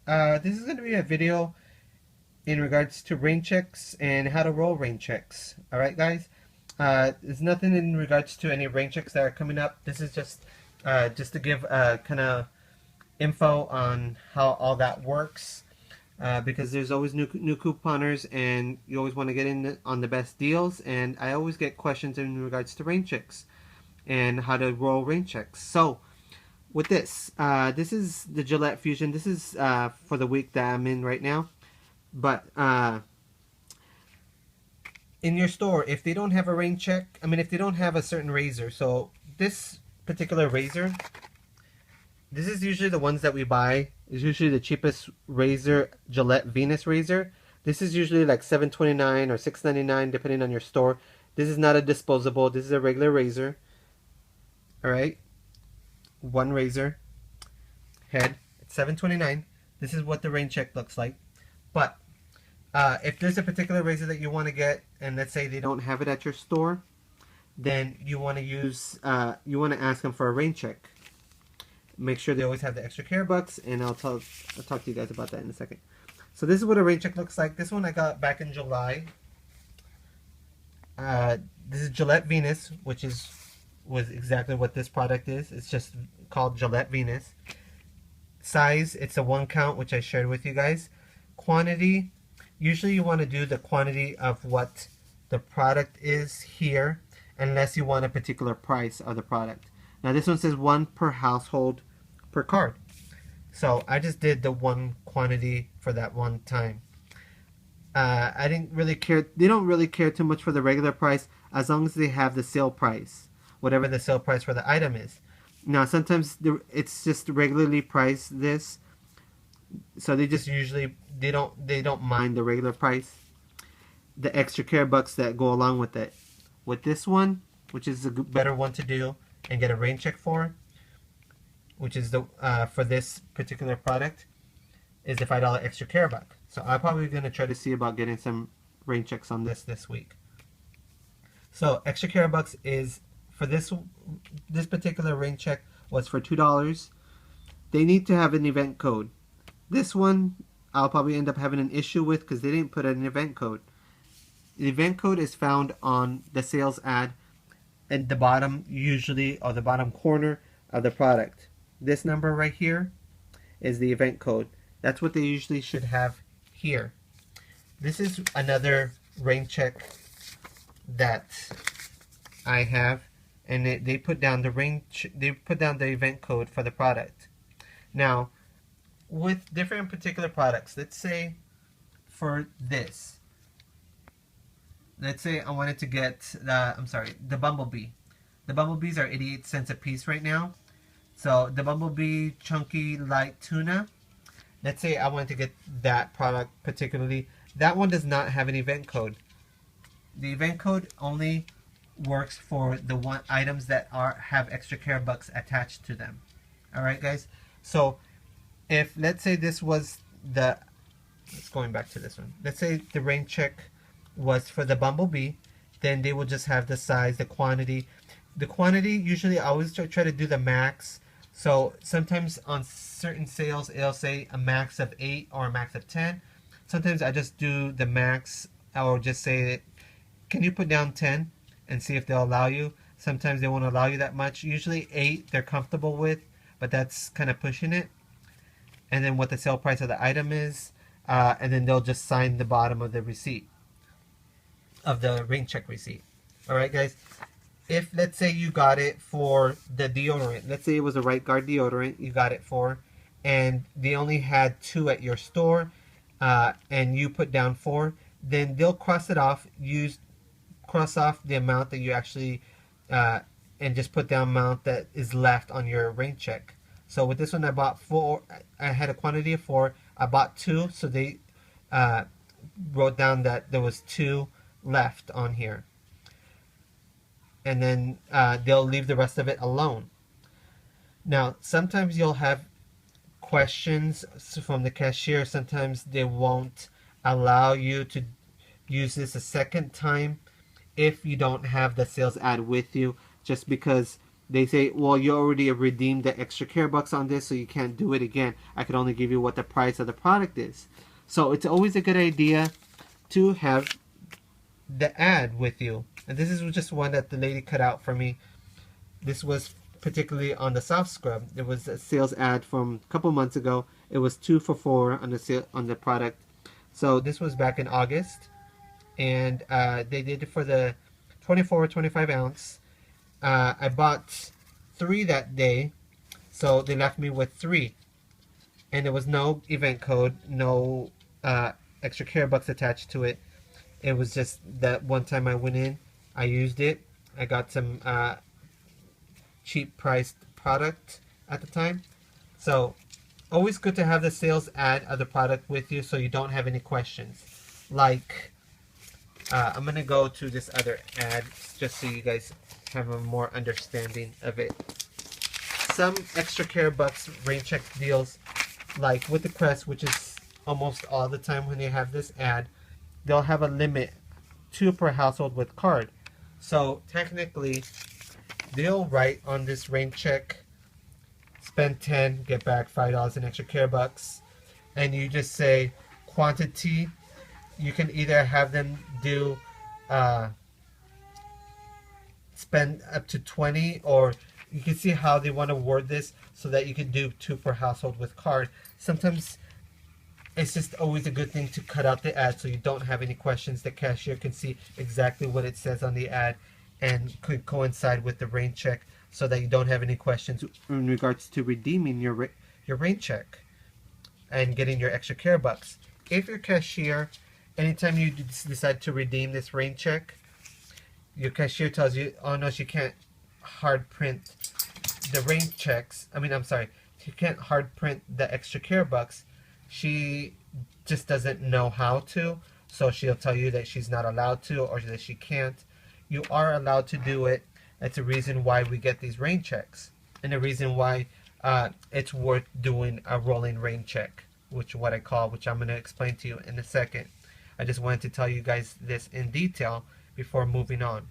This is going to be a video in regards to rain checks and how to roll rain checks. Alright guys, there's nothing in regards to any rain checks that are coming up. This is just to give kind of info on how all that works, because there's always new couponers and you always want to get in on the best deals, and I always get questions in regards to rain checks and how to roll rain checks. So with this, this is the Gillette Fusion. This is for the week that I'm in right now. But in your store, if they don't have a rain check, if they don't have a certain razor, so this particular razor, this is usually the ones that we buy. It's usually the cheapest razor, Gillette Venus razor. This is usually like $7.29 or $6.99 depending on your store. This is not a disposable. This is a regular razor. Alright. One razor head. It's $7.29. This is what the rain check looks like. But if there's a particular razor that you want to get, and let's say they don't have it at your store, then you want to use you want to ask them for a rain check. Make sure they always have the extra care bucks, and I'll talk to you guys about that in a second. So this is what a rain check looks like. This one I got back in July. This is Gillette Venus, which was exactly what this product is. It's just called Gillette Venus. Size, it's a 1 count, which I shared with you guys. Quantity, usually you want to do the quantity of what the product is here, unless you want a particular price of the product. Now this one says 1 per household per card. So I just did the 1 quantity for that one time. I didn't really care. They don't really care too much for the regular price, as long as they have the sale price, whatever the sale price for the item is. Now sometimes it's just regularly priced this, so they just usually they don't mind the regular price, the extra care bucks that go along with it. With this one, which is a better one to do and get a rain check for, which is the for this particular product, is the $5 extra care buck. So I'm probably going to try to see about getting some rain checks on this week. So extra care bucks is for this particular rain check was for $2. They need to have an event code. This one I'll probably end up having an issue with because they didn't put an event code. The event code is found on the sales ad at the bottom, usually, or the bottom corner of the product. This number right here is the event code. That's what they usually should have here. This is another rain check that I have, and they put down the event code for the product. Now, with different particular products, let's say for this, let's say I wanted to get the Bumblebee. The Bumblebees are 88 cents a piece right now. So the Bumblebee Chunky Light Tuna, let's say I wanted to get that product particularly. That one does not have an event code. The event code only works for the items that have extra care bucks attached to them. Alright guys, so if let's say this was going back to this one, let's say the rain check was for the Bumblebee, then they will just have the size, the quantity. The quantity, usually I always try to do the max. So sometimes on certain sales it'll say a max of 8 or a max of 10. Sometimes I just do the max, or just say, can you put down 10 and see if they'll allow you. Sometimes they won't allow you that much. Usually 8 they're comfortable with, but that's kind of pushing it. And then what the sale price of the item is, and then they'll just sign the bottom of the receipt, of the rain check receipt. Alright guys, if let's say you got it for the deodorant, let's say it was a Right Guard deodorant you got it for, and they only had 2 at your store, and you put down 4, then they'll cross it off, cross off the amount that you actually, and just put the amount that is left on your rain check. So with this one I bought 4, I had a quantity of 4, I bought 2, so they wrote down that there was 2 left on here. And then they'll leave the rest of it alone. Now sometimes you'll have questions from the cashier. Sometimes they won't allow you to use this a second time if you don't have the sales ad with you, just because they say, well, you already redeemed the extra care bucks on this, so you can't do it again. I can only give you what the price of the product is. So it's always a good idea to have the ad with you. And this is just one that the lady cut out for me. This was particularly on the soft scrub. It was a sales ad from a couple months ago. It was 2 for $4 on the product. So this was back in August, and they did it for the 24 or 25 ounce. I bought 3 that day, so they left me with 3, and there was no event code, no extra care bucks attached to it. It was just that one time I went in, I used it, I got some cheap priced product at the time. So always good to have the sales ad of the product with you so you don't have any questions. Like I'm gonna go to this other ad just so you guys have a more understanding of it. Some extra care bucks RainChecks deals, like with the Crest, which is almost all the time when they have this ad, they'll have a limit, 2 per household with card. So technically they'll write on this RainCheck, spend 10, get back $5 in extra care bucks, and you just say quantity. You can either have them do spend up to 20, or you can see how they want to word this so that you can do 2 per household with card. Sometimes it's just always a good thing to cut out the ad so you don't have any questions. The cashier can see exactly what it says on the ad and could coincide with the RainCheck so that you don't have any questions in regards to redeeming your RainCheck and getting your extra care bucks. If your cashier, anytime you decide to redeem this RainCheck, your cashier tells you, oh no, she can't hard print the RainChecks. She can't hard print the extra care bucks. She just doesn't know how to, so she'll tell you that she's not allowed to or that she can't. You are allowed to do it. That's a reason why we get these RainChecks, and the reason why it's worth doing a rolling RainCheck, which I'm going to explain to you in a second. I just wanted to tell you guys this in detail before moving on.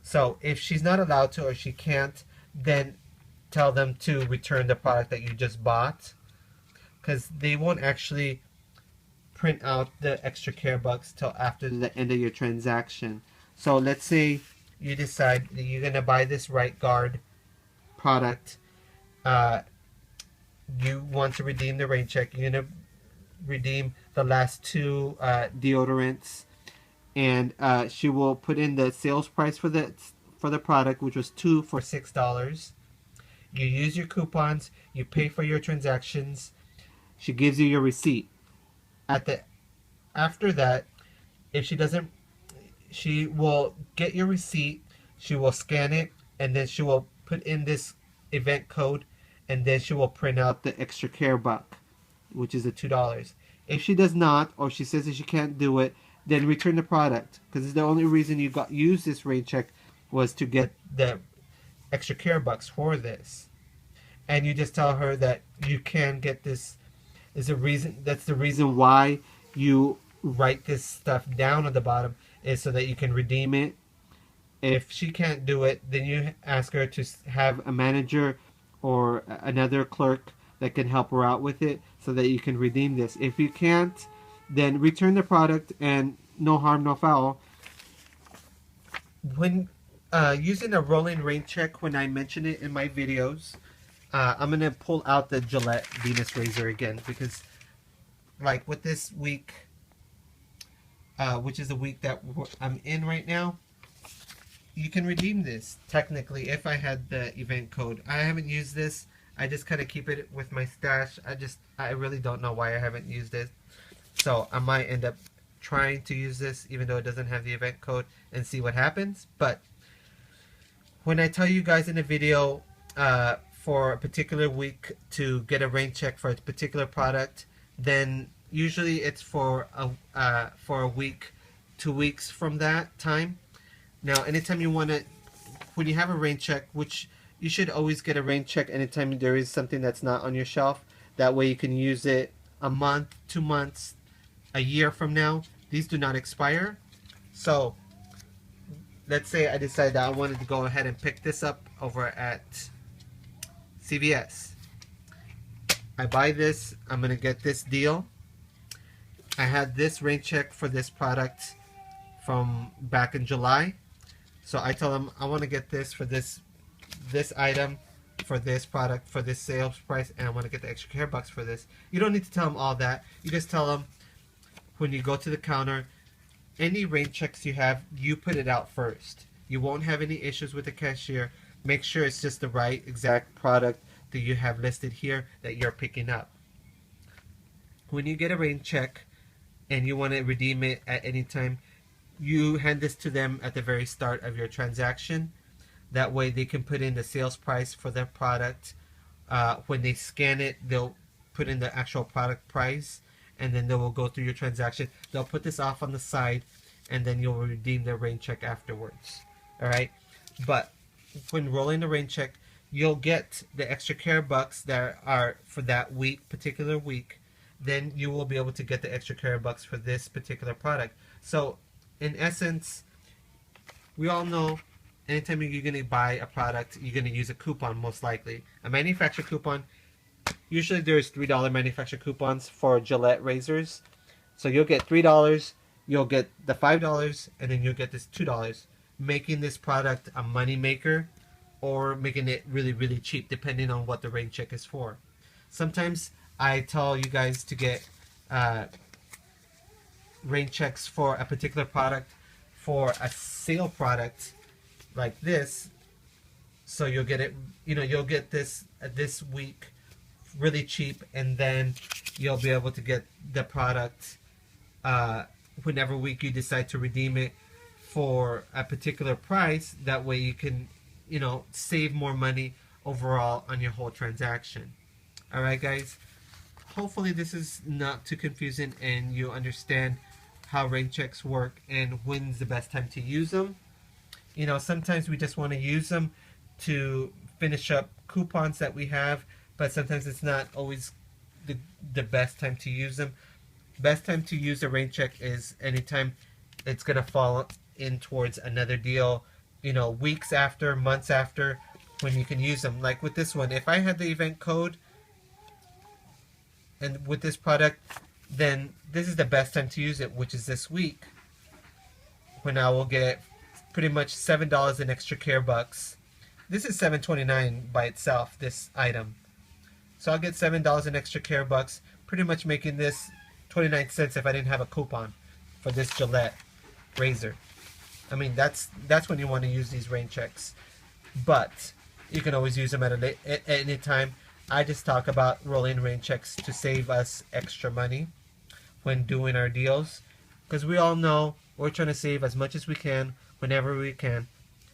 So if she's not allowed to or she can't, then tell them to return the product that you just bought, because they won't actually print out the extra care bucks till after the end of your transaction. So let's say you decide that you're going to buy this Right Guard product. You want to redeem the RainCheck. You're going to redeem the last 2 deodorants, and she will put in the sales price for the product, which was 2 for $6. You use your coupons, you pay for your transactions, she gives you your receipt. After that, if she doesn't, she will get your receipt, she will scan it, and then she will put in this event code, and then she will print out the extra care buck, which is the $2. If she does not, or she says that she can't do it, then return the product, because the only reason you used this RainCheck was to get the extra care bucks for this. And you just tell her that you can get this. That's the reason why you write this stuff down at the bottom, is so that you can redeem it. If she can't do it, then you ask her to have a manager or another clerk that can help her out with it so that you can redeem this. If you can't, then return the product, and no harm, no foul. When using a rolling RainCheck, when I mention it in my videos, I'm going to pull out the Gillette Venus Razor again, because like with this week, which is the week that I'm in right now, you can redeem this technically if I had the event code. I haven't used this. I just kind of keep it with my stash. I really don't know why I haven't used it. So I might end up trying to use this even though it doesn't have the event code and see what happens. But when I tell you guys in a video for a particular week to get a RainCheck for a particular product, then usually it's for a week, 2 weeks from that time. Now, anytime you want to, when you have a RainCheck, which you should always get a RainCheck anytime there is something that's not on your shelf. That way you can use it a month, 2 months, a year from now. These do not expire. So let's say I decided that I wanted to go ahead and pick this up over at CVS. I buy this. I'm going to get this deal. I had this rain check for this product from back in July. So I tell them I want to get this for this item, for this product, for this sales price, and I want to get the extra care bucks for this. You don't need to tell them all that. You just tell them when you go to the counter, any rain checks you have, you put it out first. You won't have any issues with the cashier. Make sure it's just the right exact product that you have listed here that you're picking up. When you get a rain check and you want to redeem it at any time, you hand this to them at the very start of your transaction. That way they can put in the sales price for their product. When they scan it, they'll put in the actual product price, and then they will go through your transaction. They'll put this off on the side, and then you'll redeem the rain check afterwards. Alright? But when rolling the rain check, you'll get the extra care bucks that are for that week, particular week. Then you will be able to get the extra care bucks for this particular product. So, in essence, we all know anytime you're going to buy a product, you're going to use a coupon, most likely. A manufacturer coupon, usually there's $3 manufacturer coupons for Gillette razors. So you'll get $3, you'll get the $5, and then you'll get this $2, making this product a money maker or making it really, really cheap, depending on what the rain check is for. Sometimes I tell you guys to get rain checks for a particular product, for a sale product like this, so you'll get it, you'll get this this week really cheap, and then you'll be able to get the product whenever week you decide to redeem it for a particular price. That way you can save more money overall on your whole transaction. Alright guys, hopefully this is not too confusing and you understand how rain checks work and when's the best time to use them. Sometimes we just want to use them to finish up coupons that we have, but sometimes it's not always the best time to use them. Best time to use a rain check is anytime it's going to fall in towards another deal, weeks after, months after, when you can use them. Like with this one, if I had the event code and with this product, then this is the best time to use it, which is this week, when I will get pretty much $7 in extra care bucks. This is $7.29 by itself, this item. So I'll get $7 in extra care bucks, pretty much making this 29 cents if I didn't have a coupon for this Gillette razor. I mean, that's when you want to use these rain checks. But you can always use them at any time. I just talk about rolling rain checks to save us extra money when doing our deals, because we all know we're trying to save as much as we can whenever we can.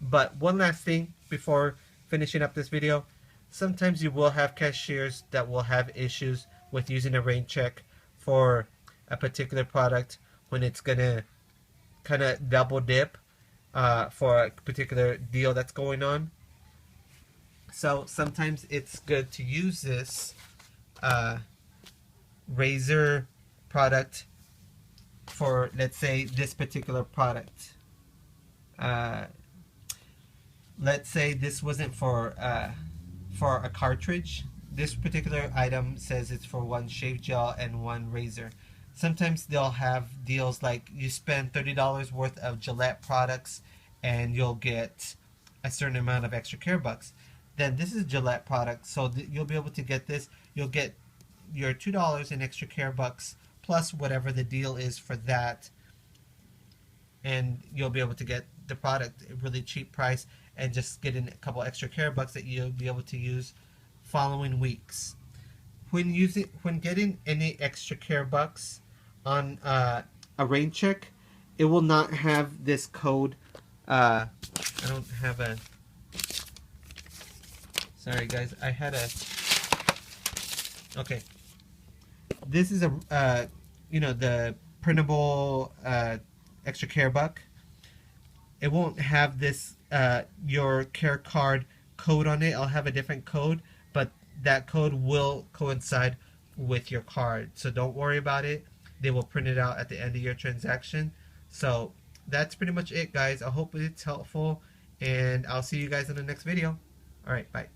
But one last thing before finishing up this video, sometimes you will have cashiers that will have issues with using a rain check for a particular product when it's gonna kind of double dip for a particular deal that's going on. So sometimes it's good to use this razor product for, let's say, this particular product. Let's say this wasn't for a cartridge. This particular item says it's for one shave gel and one razor. Sometimes they'll have deals like you spend $30 worth of Gillette products and you'll get a certain amount of extra care bucks. Then this is a Gillette product, so you'll be able to get this. You'll get your $2 in extra care bucks plus whatever the deal is for that, and you'll be able to get the product at a really cheap price and just getting a couple extra care bucks that you'll be able to use following weeks. When getting any extra care bucks on a rain check, it will not have this code. I don't have a. Sorry guys, I had a. Okay. This is a the printable extra care buck. It won't have this your care card code on it. I'll have a different code, but that code will coincide with your card, so don't worry about it. They will print it out at the end of your transaction. So that's pretty much it, guys. I hope it's helpful, and I'll see you guys in the next video. All right, bye.